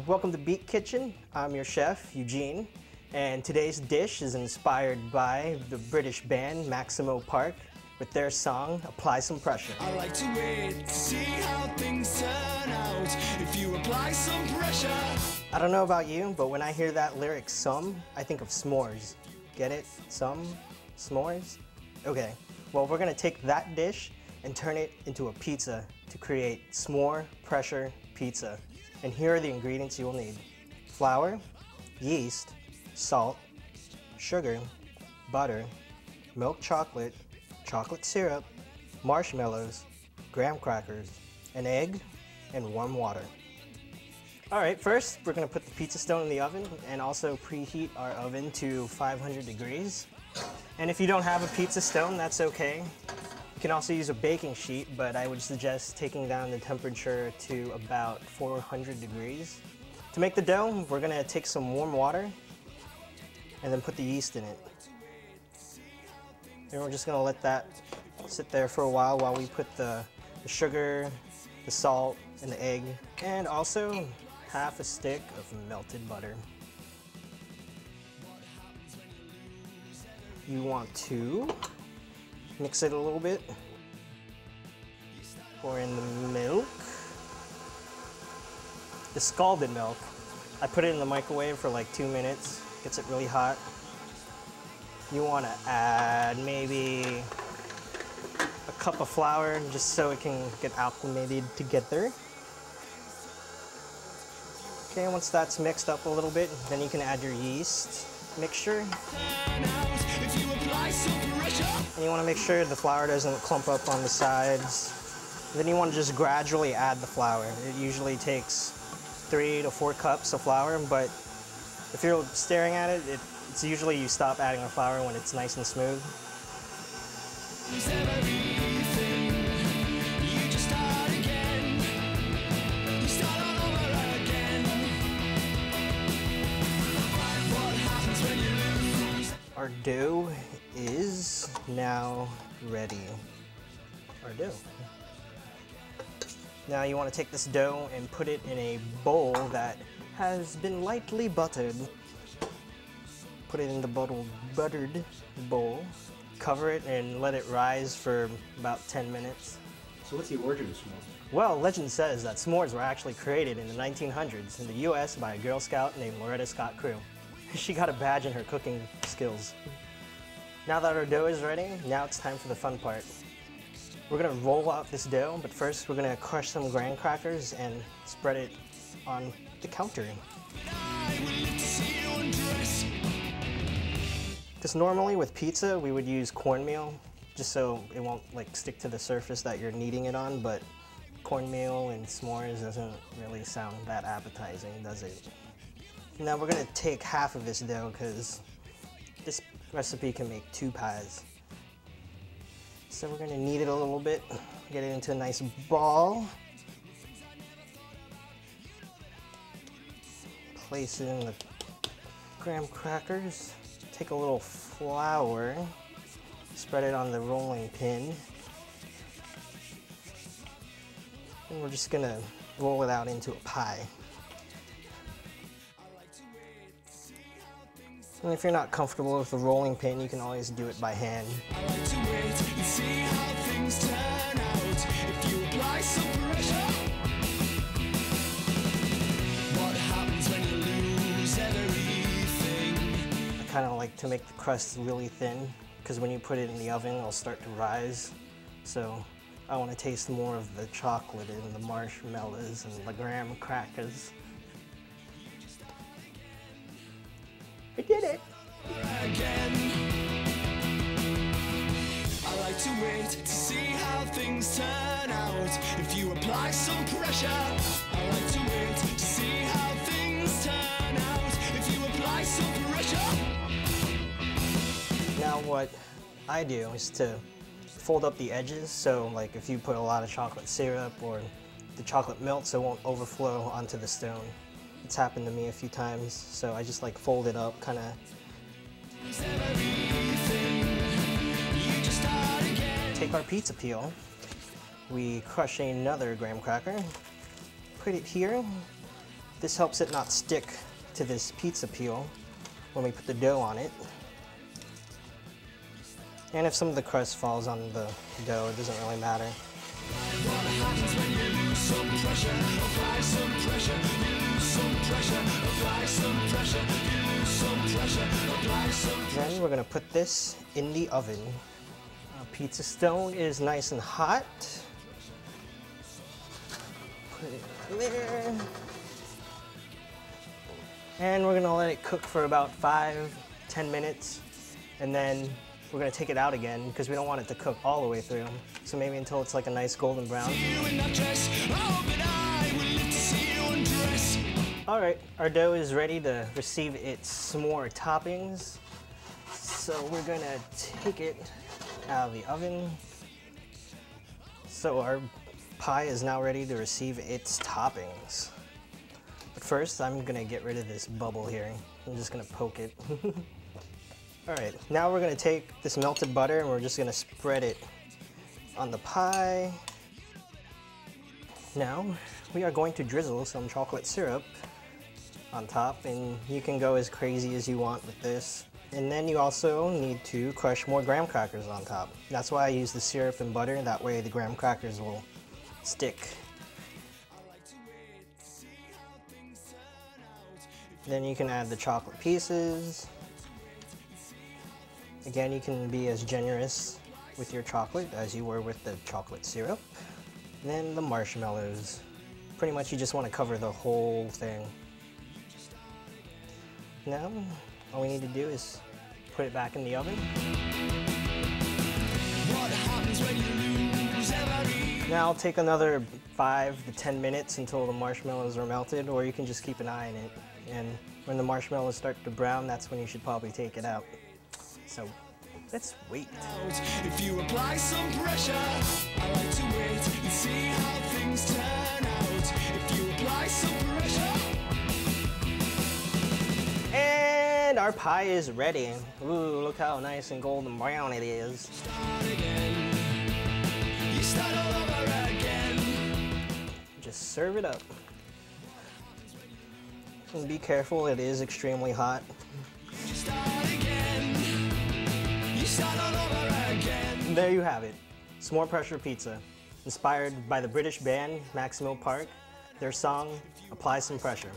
welcome to Beat Kitchen. I'm your chef, Eugene, and today's dish is inspired by the British band Maximo Park with their song, Apply Some Pressure. I like to wait to see how things turn out if you apply some pressure. I don't know about you, but when I hear that lyric, some, I think of s'mores. Get it? Some? S'mores? Okay, well we're gonna take that dish and turn it into a pizza to create s'more pressure pizza. And here are the ingredients you will need. Flour, yeast, salt, sugar, butter, milk chocolate, chocolate syrup, marshmallows, graham crackers, an egg, and warm water. Alright, first we're going to put the pizza stone in the oven and also preheat our oven to 500 degrees. And if you don't have a pizza stone, that's okay. You can also use a baking sheet, but I would suggest taking down the temperature to about 400 degrees. To make the dough, we're going to take some warm water and then put the yeast in it. And we're just going to let that sit there for a while we put the sugar, the salt, and the egg, and also half a stick of melted butter. You want to mix it a little bit. Pour in the milk. The scalded milk. I put it in the microwave for like 2 minutes. Gets it really hot. You want to add maybe a cup of flour just so it can get acclimated together. Okay, once that's mixed up a little bit, then you can add your yeast mixture. And you want to make sure the flour doesn't clump up on the sides. Then you want to just gradually add the flour. It usually takes 3 to 4 cups of flour, but if you're staring at it, it's usually you stop adding the flour when it's nice and smooth. Our dough is now ready. Our dough. Now you want to take this dough and put it in a bowl that has been lightly buttered. Put it in the buttered bowl. Cover it and let it rise for about 10 minutes. So what's the origin of s'mores? Well, legend says that s'mores were actually created in the 1900s in the US by a Girl Scout named Loretta Scott Crew. She got a badge in her cooking skills. Now that our dough is ready, now it's time for the fun part. We're gonna roll out this dough, but first we're gonna crush some graham crackers and spread it on the counter. Because normally with pizza, we would use cornmeal, just so it won't like stick to the surface that you're kneading it on, but cornmeal and s'mores doesn't really sound that appetizing, does it? Now we're gonna take half of this dough because this recipe can make 2 pies. So we're gonna knead it a little bit, get it into a nice ball. Place it in the graham crackers. Take a little flour, spread it on the rolling pin. And we're just gonna roll it out into a pie. And if you're not comfortable with the rolling pin, you can always do it by hand. I like to wait and see how things turn out if you apply some pressure. What happens when you lose everything? I kind of like to make the crust really thin because when you put it in the oven, it'll start to rise. So I want to taste more of the chocolate and the marshmallows and the graham crackers. I did it! Again. I like to wait to see how things turn out if you apply some pressure. I like to wait to see how things turn out if you apply some pressure. Now what I do is to fold up the edges, so like if you put a lot of chocolate syrup or the chocolate melts, it won't overflow onto the stone. It's happened to me a few times, so I just like fold it up, kind of. Take our pizza peel, we crush another graham cracker, put it here, This helps it not stick to this pizza peel when we put the dough on it. And if some of the crust falls on the dough, it doesn't really matter. Then we're gonna put this in the oven. Our pizza stone is nice and hot. Put it there. And we're gonna let it cook for about 5-10 minutes. And then we're gonna take it out again because we don't want it to cook all the way through. So maybe until it's like a nice golden brown. All right, our dough is ready to receive its s'more toppings. So we're gonna take it out of the oven. So our pie is now ready to receive its toppings. But first, I'm gonna get rid of this bubble here. I'm just gonna poke it. All right, now we're gonna take this melted butter and we're just gonna spread it on the pie. Now, we are going to drizzle some chocolate syrup on top, and you can go as crazy as you want with this. And then you also need to crush more graham crackers on top. That's why I use the syrup and butter, that way the graham crackers will stick. Then you can add the chocolate pieces. Again, you can be as generous with your chocolate as you were with the chocolate syrup. Then the marshmallows. Pretty much you just want to cover the whole thing. Now, all we need to do is put it back in the oven. Now I'll take another 5 to 10 minutes until the marshmallows are melted, or you can just keep an eye on it. And when the marshmallows start to brown, that's when you should probably take it out. So let's wait. If you apply some pressure, I like to wait and see how things turn out. If you apply some pressure. And our pie is ready. Ooh, look how nice and golden brown it is. Start again. You start all over again. Just serve it up. And be careful, it is extremely hot. You start again. You start all over again. And there you have it. S'more pressure pizza. Inspired by the British band Maximo Park. Their song, Apply Some Pressure.